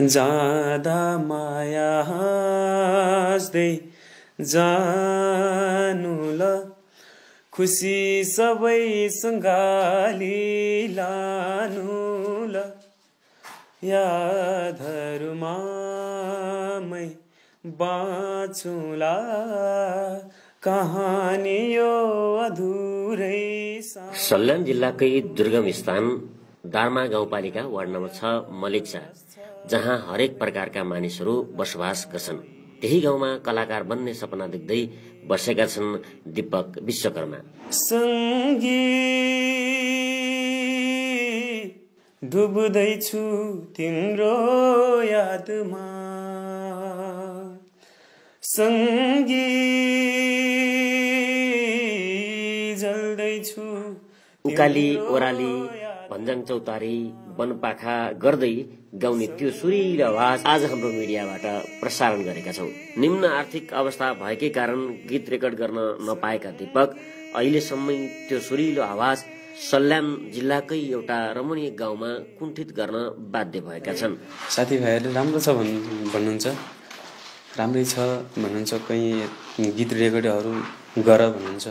जादा माया हाँस्दै जानु ल खुसी सबैसँग लानु ल यादहरुमा मै बाँचुला कहानी यो अधुरै। सल्यान जिल्लाकै दुर्गम स्थान दार्मा गाउँपालिका वार्ड नम्बर 6 मलिक्सा, जहाँ हरेक प्रकारका मानिसहरू बसोबास गर्छन्। त्यही गाउँमा कलाकार बन्ने सपना देख्दै बसेका छन् दीपक विश्वकर्मा। सँगी डुब्दैछु तिम्रो यादमा, सँगी जल्दैछु। उकाली ओराली भन्ज्याङ चौतारी वनपाखा गर्दै गाउने त्यो सुरिलो आवाज आज हाम्रो मिडियाबाट प्रसारण गरेका छौं। निम्न आर्थिक अवस्था भएकै कारण गीत रेकर्ड गर्न नपाएका दीपक अहिलेसम्म त्यो सुरिलो आवाज सल्यान जिल्लाकै एउटा रमणीय गाउँमा कुण्ठित गर्न बाध्य भएका छन्। साथीभाइहरूले राम्रो छ भन्नुहुन्छ, राम्रै छ भन्नुहुन्छ, कहीँ गीत रेकर्डहरू गर भन्नुहुन्छ।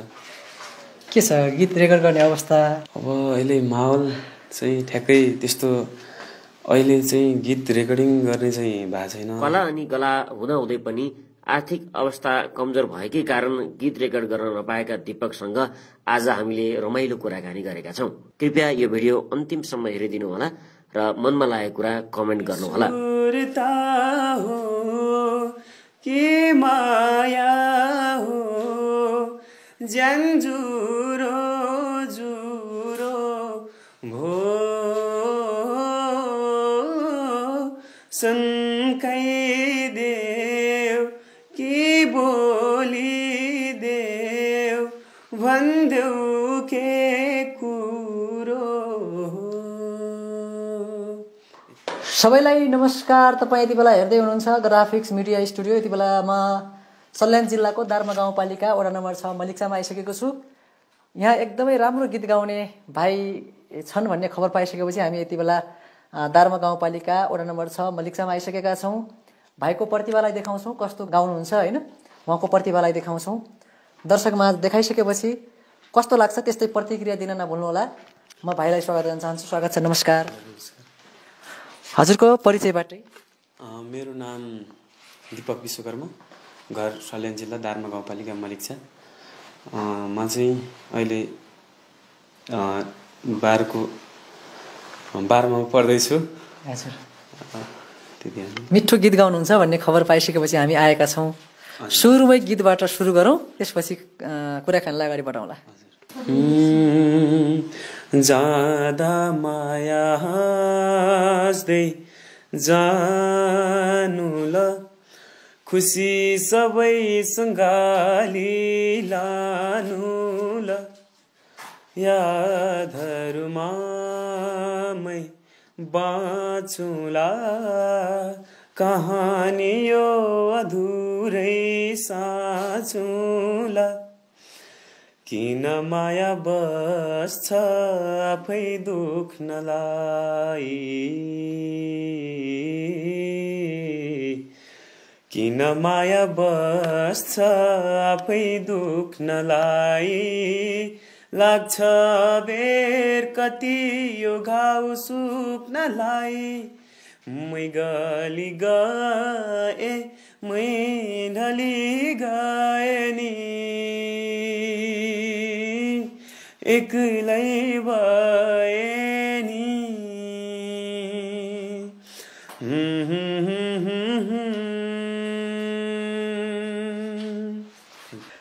के छ गीत रेकर्ड गर्ने अवस्था? अब अहिले माहौल चाहिँ ठ्याक्कै त्यस्तो, अहिले चाहिँ गीत रेकर्डिङ गर्ने चाहिँ भएको छैन। कला अनि गला हुँदाहुँदै पनि आर्थिक अवस्था कमजोर भएकै कारण गीत रेकर्ड गर्न नपाएका दीपकसँग आज हामीले रमाइलो कुराकानी गरेका छौं। कृपया यो भिडियो अन्तिमसम्म हेरिदिनु होला र मनमा लागेको कुरा कमेन्ट गर्नुहोला। के माया हो ज्यानजुरो जुरो भो सन्काइदेऊ कि बोलिदेऊ भन्देऊ के कुरो। सबैलाई नमस्कार। तपाईँ यति बेला हेर्दै हुनुहुन्छ ग्राफिक्स मिडिया स्टुडियो। यति बेला म सल्यान जिल्लाको दार्मा गाउँपालिका वडा नम्बर 6 मलिक्सामा आइसकेको छु। यहाँ एकदमै राम्रो गीत गाउने भाइ छन् भन्ने खबर पाइसकेपछि हामी यति बेला दार्मा गाउँपालिका वडा नम्बर 6 मलिक्सामा आइसकेका छौँ। भाइको प्रतिभालाई देखाउँछौँ, कस्तो गाउनुहुन्छ होइन, उहाँको प्रतिभालाई देखाउँछौँ। दर्शकमा देखाइसकेपछि कस्तो लाग्छ त्यस्तै प्रतिक्रिया दिन नभुल्नुहोला। म भाइलाई स्वागत गर्न चाहन्छु। स्वागत छ, नमस्कार। हजुरको परिचयबाटै। मेरो नाम दीपक विश्वकर्मा, घर सल्यान जिल्ला दार्मा गाउँपालिका मलिक्सा। म चाहिँ अहिले 12मा पढ्दैछु। हजुर, मिठो गीत गाउनुहुन्छ भन्ने खबर पाइसकेपछि हामी आएका छौँ। सुरुमै गीतबाट सुरु गरौँ, त्यसपछि कुराकानीलाई अगाडि बढाउँला। जादा माया हाँस्दै जानु ल खुसी सबैसँग लानु ल यादहरुमा मै बाँचुला कहानी यो अधुरै साँचुला। किन माया बस्छ आफै दुख्नलाई, किन माया बस्छ आफै दुख्नलाई। लाग्छ बेर कति यो घाउ सुक्नलाई। मै गली गए मै ढली गए नि, एक्लै भए नि।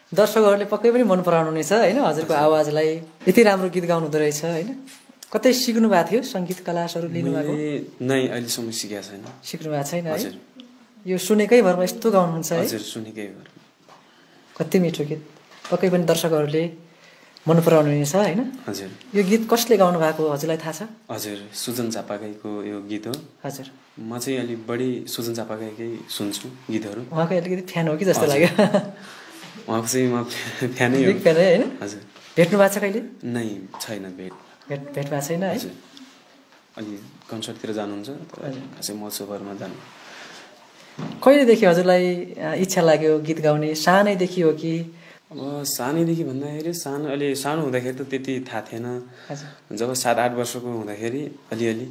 दर्शकहरूले पक्कै पनि मन पराउनु हुनेछ होइन हजुरको आवाजलाई। यति राम्रो गीत गाउनु हुँदो रहेछ होइन। कतै सिक्नु भएको थियो सङ्गीत क्लासहरू लिनुभएको? नै, अहिलेसम्म सिकेको छैन। सिक्नु भएको छैन है? यो सुनेकै भरमा यस्तो गाउनुहुन्छ है? हजुर, सुनेकै भरमा। कति मिठो गीत, पक्कै पनि दर्शकहरूले मन पराउनु हुनेछ होइन। हजुर, यो गीत कसले गाउनु भएको हजुरलाई थाहा छ? हजुर, सुजन चापागाईको यो गीत हो। हजुर, म चाहिँ अलिक बढी सुजन चापागाईकै सुन्छु गीतहरू। उहाँको अलिकति फ्यान हो कि जस्तो लाग्यो। उहाँको चाहिँ म फ्यानै हो। बिग फ्यान है होइन? हजुर। भेट्नु भएको छ कहिले? नै, छैन, भेट भएको छैन है? अलि कन्सर्टतिर जानुहुन्छ तर खासै महोत्सवहरूमा जानु कहिलेदेखि हजुरलाई इच्छा लाग्यो गीत गाउने सानैदेखि हो कि अब सानैदेखि भन्दाखेरि सानो हुँदाखेरि त त्यति थाहा थिएन जब 7-8 वर्षको हुँदाखेरि अलिअलि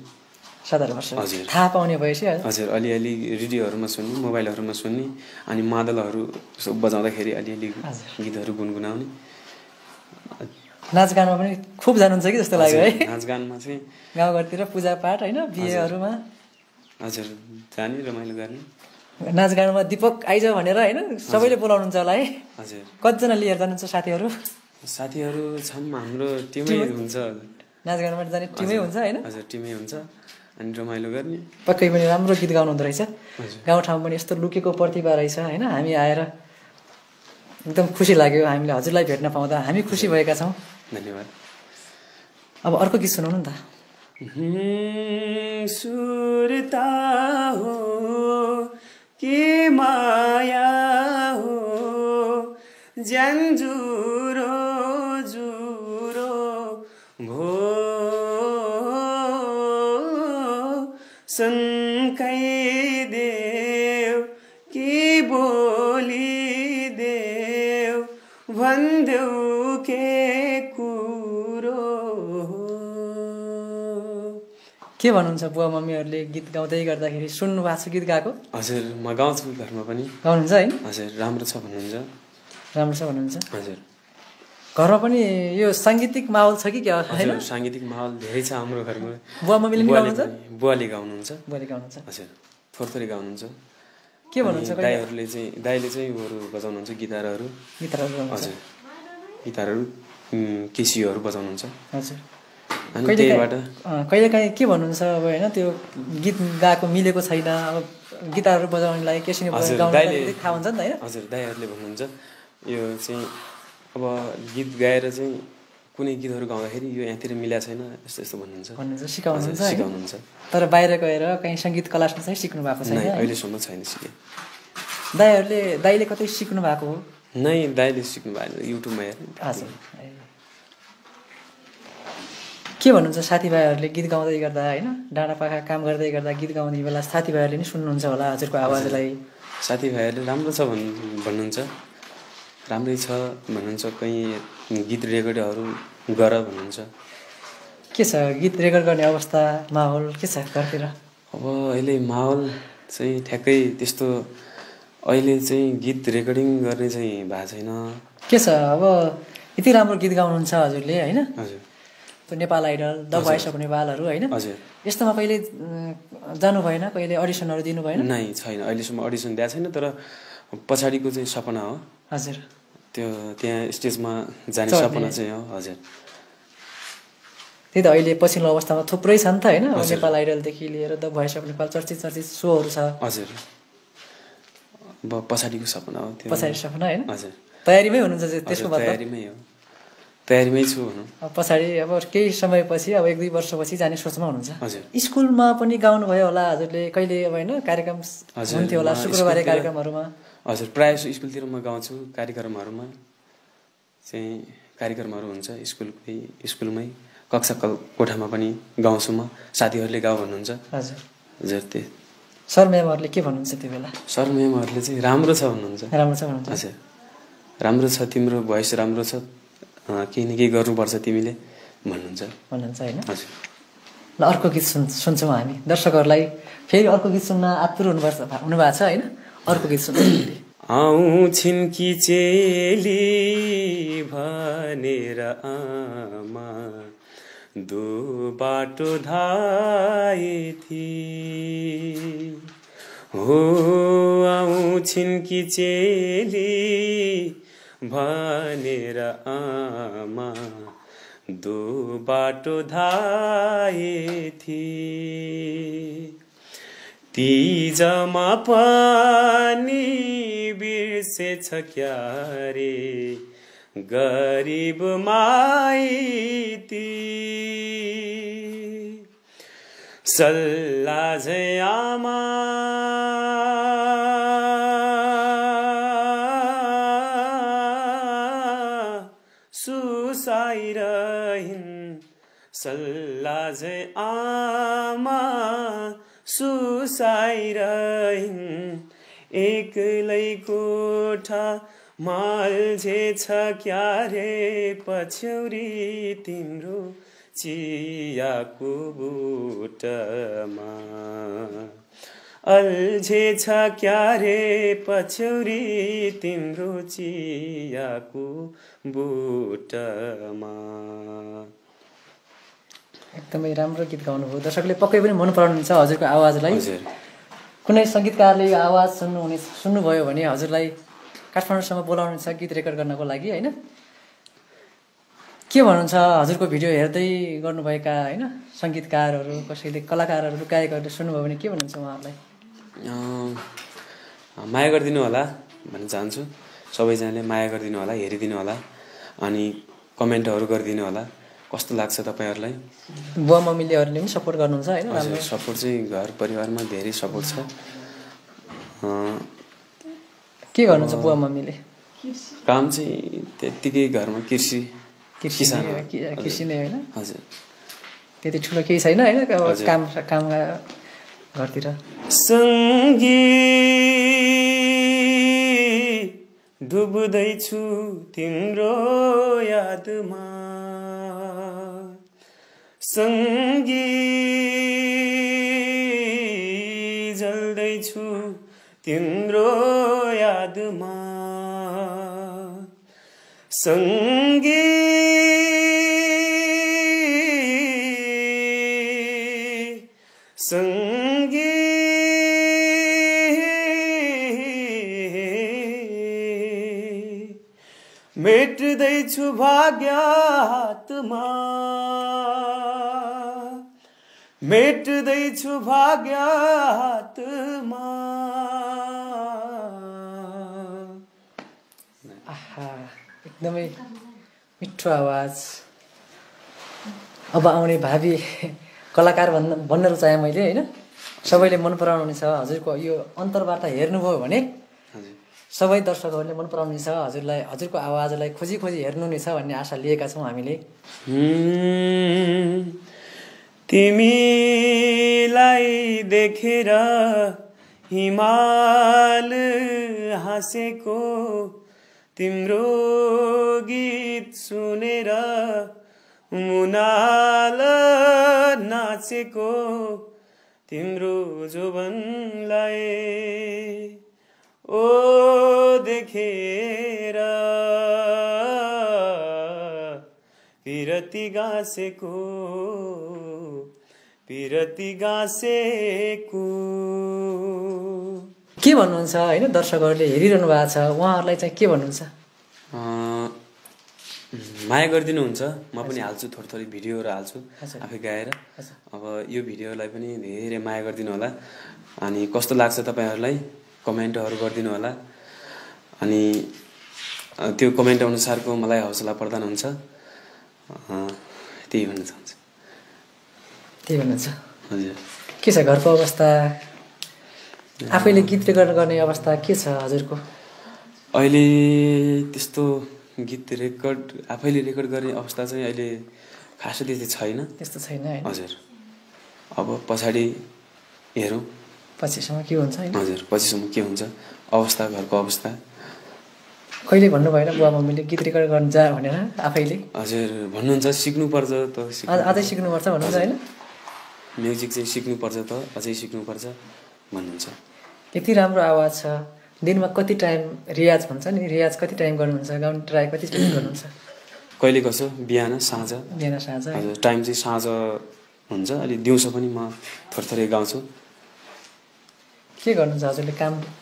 7-8 वर्ष हजुर थाहा पाउने भएपछि हजुर अलिअलि रेडियोहरूमा सुन्ने मोबाइलहरूमा सुन्ने अनि मादलहरू बजाउँदाखेरि अलिअलि गीतहरू गुनगुनाउने नाचगानमा पनि खुब जानुहुन्छ कि जस्तो लाग्यो है नाचगानमा चाहिँ गाउँघरतिर पूजापाठ होइन बिहेहरूमा हजुर जाने रमाइलो गर्ने नाचगानमा दिपक आइज भनेर होइन सबैले बोलाउनुहुन्छ होला है हजुर कतिजना लिएर जानुहुन्छ साथीहरू छन् हाम्रो टिमै हुन्छ नाचगानमा जाने टिमै हुन्छ होइन हजुर टिमै हुन्छ अनि रमाइलो गर्ने पक्कै पनि राम्रो गीत गाउनु हुँदो रहेछ गाउँठाउँमा पनि यस्तो लुकेको प्रतिभा रहेछ होइन हामी आएर एकदम खुसी लाग्यो हामीले हजुरलाई भेट्न पाउँदा हामी खुसी भएका छौँ धन्यवाद अब अर्को गीत सुनाउनु नि त सुरता हो कि माया हो ज्यानजुरो जुरो भो सन्काइदेऊ कि बोलिदेऊ भन्देऊ के कुरो के भन्नुहुन्छ बुवा मम्मीहरूले गीत गाउँदै गर्दाखेरि सुन्नु भएको छ गीत गाएको हजुर म गाउँछु घरमा पनि गाउनुहुन्छ होइन हजुर राम्रो छ भन्नुहुन्छ हजुर घरमा पनि यो साङ्गीतिक माहौल छ कि क्या होइन साङ्गीतिक माहौल धेरै छ हाम्रो घरमा बुवा मम्मीले पनि गाउनुहुन्छ बुवाले गाउनुहुन्छ हजुर थोरै गाउनुहुन्छ के भन्नुहुन्छ दाइले चाहिँ उहरू बजाउनुहुन्छ गिटारहरू हजुर गिटारहरू केसीहरू बजाउनुहुन्छ हजुर अनि त्यहीबाट कहिलेकाहीँ के भन्नुहुन्छ अब होइन त्यो गीत गाएको मिलेको छैन अब गिटारहरू बजाउनेलाई केसी गाउनेलाई थाहा हुन्छ नि त होइन हजुर दाइहरूले भन्नुहुन्छ यो चाहिँ अब गीत गाएर चाहिँ कुनै गीतहरू गाउँदाखेरि यो यहाँतिर मिलेको छैन यस्तो यस्तो भन्नुहुन्छ सिकाउनुहुन्छ तर बाहिर गएर कहीँ सङ्गीत क्लास चाहिँ सिक्नु भएको छैन अहिलेसम्म छैन सिके दाइले कतै सिक्नु भएको हो नै दाइले सिक्नु भएन युट्युबमा हेरेर हजुर के भन्नुहुन्छ साथीभाइहरूले गीत गाउँदै गर्दा होइन डाँडापाखा काम गर्दै गर्दा गीत गाउने बेला साथीभाइहरूले नि सुन्नुहुन्छ होला हजुरको आवाजलाई साथीभाइहरूले राम्रो छ भन्नुहुन्छ राम्रै छ भन्नुहुन्छ कहीँ गीत रेकर्डहरू गर भन्नुहुन्छ के छ गीत रेकर्ड गर्ने अवस्था माहौल के छ घरतिर अब अहिले माहौल चाहिँ ठ्याक्कै त्यस्तो अहिले चाहिँ गीत रेकर्डिङ गर्ने चाहिँ भएको छैन के छ अब यति राम्रो गीत गाउनुहुन्छ हजुरले होइन हजुर Nepal Idol the Voice of नेपालहरू होइन यस्तोमा कहिले जानु भएन कहिले अडिसनहरू दिनु भएन नै छैन अहिलेसम्म अडिसन दिएको छैन तर पछाडिको चाहिँ सपना हो हजुर त्यो त्यहाँ स्टेजमा जाने सपना चाहिँ हो हजुर त्यही त अहिले पछिल्लो अवस्थामा थुप्रै छ नि त होइन नेपाल आइडलदेखि लिएर द भोइस अफ नेपाल चर्चित सोहरू छ हजुर अब पछाडिको सपना हो त्यो पछाडि सपना होइन हजुर तयारीमै हुनुहुन्छ त्यसको मतलब तयारीमै छु भनौँ पछाडि अब केही समयपछि अब 1-2 वर्षपछि जाने सोचमा हुनुहुन्छ हजुर स्कुलमा पनि गाउनुभयो होला हजुरले कहिले अब होइन कार्यक्रम हुन्थ्यो होला शुक्रबारे कार्यक्रमहरूमा हजुर प्रायः स्कुलतिर म गाउँछु कार्यक्रमहरूमा चाहिँ कार्यक्रमहरू हुन्छ स्कुलमै कक्षा कोठामा पनि गाउँछु म साथीहरूले गाउँ भन्नुहुन्छ हजुर हजुर त्यही सर म्यामहरूले के भन्नुहुन्छ त्यो बेला सर म्यामहरूले चाहिँ राम्रो छ भन्नुहुन्छ हजुर राम्रो छ तिम्रो भोइस राम्रो छ केही न केही गर्नुपर्छ तिमीले भन्नुहुन्छ होइन हजुर ल अर्को गीत सुन्छौँ हामी दर्शकहरूलाई फेरि अर्को गीत सुन्न आतुर हुनुभएको छ होइन अर्को गीत सुन्नु आउँछिन् कि चेली भनेर आमा दो बाटो धाए थिए हो आउँछिन् कि चेली भनेर आमा दो बाटो धाए थिए तीजमा पनि बिर्सेछ क्यारे गरिब माइती सल्लाह झै आमा सुसाइरहिन् सल्लाजै आमा सुसाइरहिन् एक्लै कोठा माल्झेछ क्यारे पछ्यौरी तिम्रो चियाको बुटमा अल्झेछ क्यारे पछ्यौरी तिम्रो चियाको बुटमा। एकदमै राम्रो गीत गाउनुभयो। दर्शकले पक्कै पनि मन पराउनुहुन्छ हजुरको आवाजलाई। कुनै सङ्गीतकारले यो आवाज सुन्नुभयो भने हजुरलाई काठमाडौँसम्म बोलाउनुहुन्छ गीत रेकर्ड गर्नको लागि होइन। के भन्नुहुन्छ हजुरको भिडियो हेर्दै गर्नुभएका होइन सङ्गीतकारहरू, कसैले कलाकारहरू, गायकहरूले सुन्नुभयो भने के भन्नुहुन्छ उहाँहरूलाई? माया गरिदिनु होला भन्न चाहन्छु। सबैजनाले माया गरिदिनु होला, हेरिदिनु होला, अनि कमेन्टहरू गरिदिनु होला। कस्तो लाग्छ तपाईँहरूलाई? बुवा मम्मीलेहरूले पनि सपोर्ट गर्नुहुन्छ होइन? हजुर, सपोर्ट चाहिँ घर परिवारमा धेरै सपोर्ट छ। के गर्नुहुन्छ बुवा मम्मीले? काम चाहिँ त्यत्तिकै घरमा कृषि नै होइन? हजुर, त्यति ठुलो केही छैन होइन काम घरतिर। सँगै डुब्दैछु तिम्रो यादमा, सँगै जल्दैछु तिम्रो यादमा, सँगै मेट्दैछु भाग्यात्मा, मेट्दैछु भाग्यात्मा। आहा, एकदमै मिठो आवाज। अब आउने भावी कलाकार भन्न रुचाएँ मैले होइन। सबैले मन पराउनुहुनेछ हजुरको यो अन्तर्वार्ता हेर्नुभयो भने सबै दर्शकहरूले मन पराउनेछ हजुरलाई, हजुरको आवाजलाई खोजी हेर्नुहुनेछ भन्ने आशा लिएका छौँ हामीले। तिमीलाई देखेर हिमाल हाँसेको, तिम्रो गीत सुनेर मुनाल नाचेको, तिम्रो जोबनलाई ओ देखेर पिरती गाँसेको, पिरती गाँसेको। के भन्नुहुन्छ होइन? दर्शकहरूले हेरिरहनु भएको छ, उहाँहरूलाई चाहिँ के भन्नुहुन्छ? माया गरिदिनुहुन्छ। म पनि हाल्छु, थोरै भिडियोहरू हाल्छु आफै गाएर। अब यो भिडियोलाई पनि धेरै माया गरिदिनु होला। अनि कस्तो लाग्छ तपाईँहरूलाई कमेन्टहरू गरिदिनु होला। अनि त्यो कमेन्ट अनुसारको मलाई हौसला प्रदान हुन्छ। त्यही भन्न चाहन्छु। त्यही भन्नुहुन्छ? हजुर। के छ घरको अवस्था? आफैले गीत रेकर्ड गर्ने अवस्था के छ हजुरको? अहिले त्यस्तो गीत आफैले रेकर्ड गर्ने अवस्था चाहिँ अहिले खासै त्यति छैन। त्यस्तो छैन होइन? हजुर। अब पछाडि हेरौँ पछिसम्म के हुन्छ होइन? हजुर, पछिसम्म के हुन्छ अवस्था, घरको अवस्था। कहिले भन्नु भएन बुवा मम्मीले गीत रेकर्ड गर्न जा भनेर आफैले? हजुर, भन्नुहुन्छ सिक्नुपर्छ त। अझै सिक्नुपर्छ भन्नुहुन्छ होइन? म्युजिक चाहिँ सिक्नुपर्छ त, अझै सिक्नुपर्छ भन्नुहुन्छ। यति राम्रो आवाज छ, दिनमा कति टाइम रियाज भन्छ नि, रियाज कति टाइम गर्नुहुन्छ? गाउने ट्राई कति टाइम गर्नुहुन्छ? कहिले कसो, बिहान साँझ। बिहान साँझ? हजुर, टाइम चाहिँ साँझ हुन्छ। अलि दिउँसो पनि म थोरै गाउँछु। के गर्नुहुन्छ हजुरले?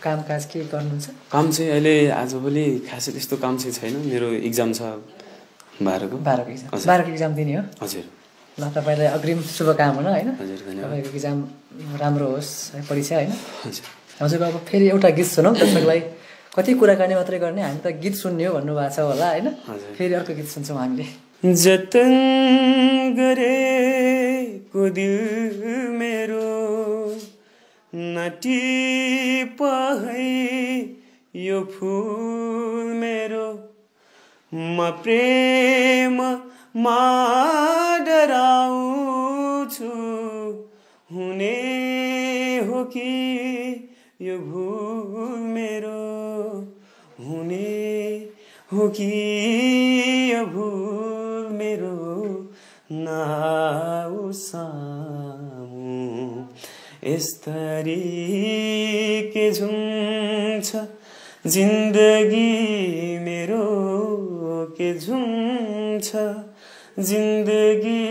कामकाज के गर्नुहुन्छ? काम चाहिँ अहिले आजभोलि खासै त्यस्तो काम चाहिँ छैन। मेरो इक्जाम छ 12को इक्जाम दिने हो? हजुर। ल तपाईँलाई अग्रिम शुभकामना होइन? हजुर, धन्यवाद। तपाईँको इक्जाम राम्रो होस्, परीक्षा होइन? हजुर। हजुरको अब फेरि एउटा गीत सुनौँ दर्शकलाई। कति कुराकानी मात्रै गर्ने, हामी त गीत सुन्ने हो भन्नुभएको छ होला होइन? फेरि अर्को गीत सुन्छौँ हामीले। जतन गरेको दिल मेरो नटिपहै यो फुल मेरो, म प्रेम मा डराउँछु हुने हो कि यो भूल मेरो हुने हो कि यो भूल मेरो नाउ सामु यसरी के झुम्छ जिन्दगी मेरो के झुम्छ जिन्दगी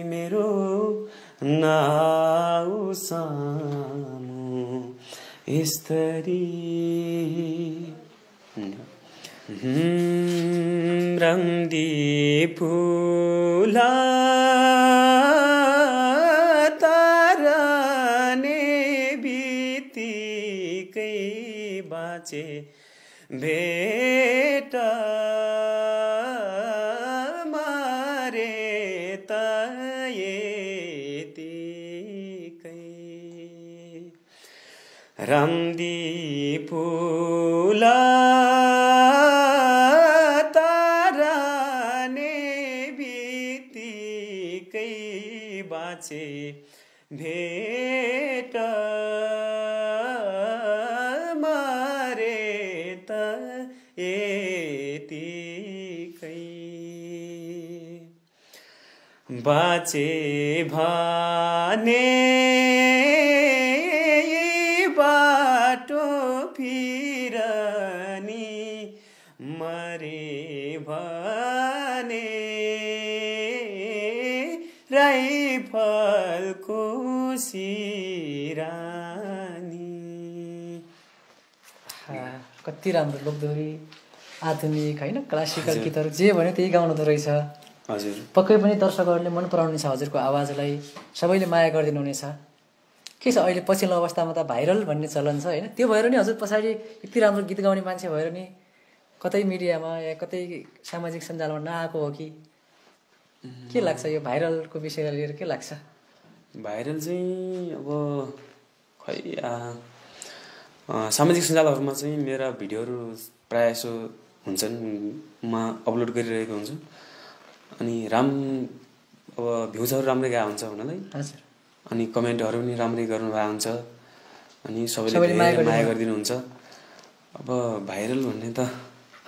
मेरो नाउ सामु यसरी रंदी फूला ताराने बित्तिकै बाँचे भेट मारे त यतिकै रंदी फूला बाँचे भेट मारे त यतिकै बाँचे भने बाटो फिरनी मरे भने राइफलको सिरानी। कति राम्रो लोकदोहोरी आधुनिक होइन क्लासिकल गीतहरू जे भन्यो त्यही गाउनु रहेछ। हजुर पक्कै पनि दर्शकहरूले मन पराउनेछ हजुरको आवाजलाई, सबैले माया गरिदिनु हुनेछ। के छ अहिले पछिल्लो अवस्थामा त भाइरल भन्ने चलन छ होइन, त्यो भएर नि हजुर पछाडि यति राम्रो गीत गाउने मान्छे भएर नि कतै मिडियामा या कतै सामाजिक सञ्जालमा नआएको हो कि के लाग्छ? यो भाइरलको विषयलाई लिएर के लाग्छ? भाइरल चाहिँ अब खै सामाजिक सञ्जालहरूमा चाहिँ मेरा भिडियोहरू प्रायः जसो हुन्छन्, म अपलोड गरिरहेको हुन्छु अनि अब भ्युजहरू राम्रै गएको हुन्छ हुनलाई। हजुर अनि कमेन्टहरू पनि राम्रै गर्नुभएको हुन्छ अनि सबैले माया गरिदिनुहुन्छ। अब भाइरल भन्ने त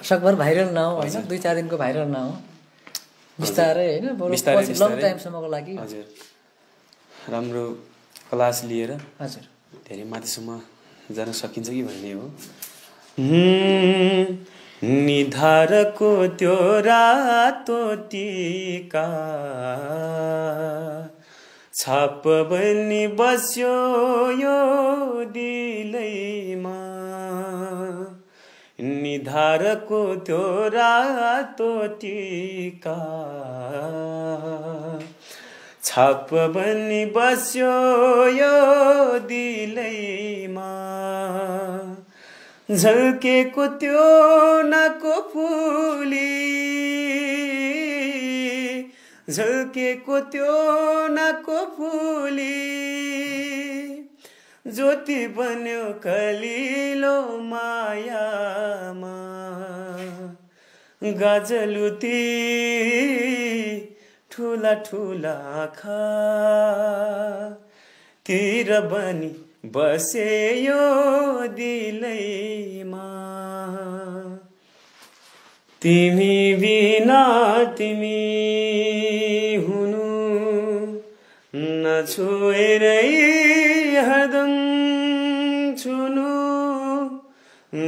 सकभर भाइरल नहो होइन, 2-4 दिनको भाइरल नहो, बिस्तारै होइन लङ टाइमसम्मको लागि हजुर राम्रो क्लास लिएर हजुर धेरै माथिसम्म जान सकिन्छ कि भन्ने हो। निधारको त्यो रातो टीका छाप बनी बस्यो यो दिलैमा, निधारको त्यो रातो टीका छाप बनी बस्यो यो दिलैमा, झल्केको त्यो नाको फुली झल्केको त्यो नाको फुली ज्योति बन्यो कलिलो मायामा, गाजलुती ठुला ठुला आँखा तिर बनी बसे यो दिलैमा, तिमी बिना तिमी हुनु नछोएरै हरदम छुनु,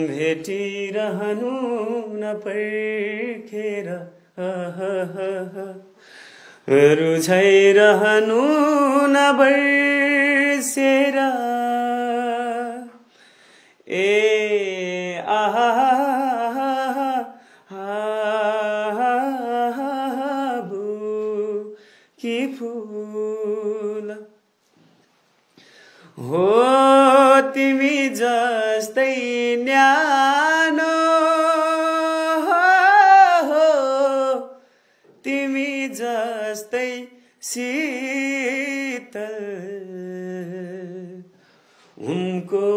भेटिरहनु नपर्खेर रुझाइरहनु नबर्सेर, ए आहा कि फूल हो तिमी जस्तै न्यानो हो, तिमी जस्तै शीतल उनको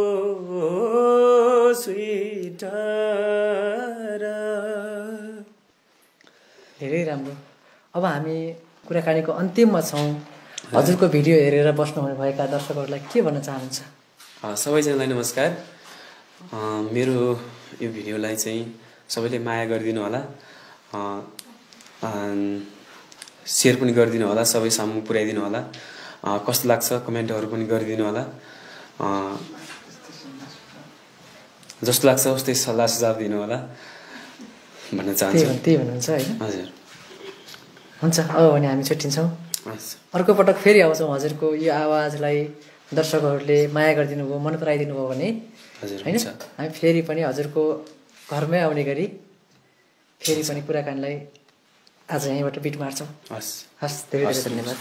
स्वीटर। धेरै राम्रो। अब हामी कुराकानीको अन्तिममा छौँ। हजुरको भिडियो हेरेर बस्नुहुनेभएका दर्शकहरूलाई के भन्न चाहनुहुन्छ? सबैजनालाई नमस्कार। मेरो यो भिडियोलाई चाहिँ सबैले माया गरिदिनु होला, सेयर पनि गरिदिनु होला, सबै सामु पुर्याइदिनु होला। कस्तो लाग्छ कमेन्टहरू पनि गरिदिनु होला। जस्तो लाग्छ उस्तै सल्लाह सुझाव दिनु होला भन्न चाहन्छु। त्यही भन्नुहुन्छ होइन? हजुर हुन्छ, अब भने हामी छुट्टिन्छौँ। अर्को पटक फेरि आउँछौँ। हजुरको यो आवाजलाई दर्शकहरूले माया गरिदिनु भयो, मन पराइदिनु भयो भने होइन, हामी फेरि पनि हजुरको घरमै आउने गरी फेरि पनि कुराकानीलाई आज यहीँबाट बिट मार्छौँ। हस्, धेरै धेरै धन्यवाद।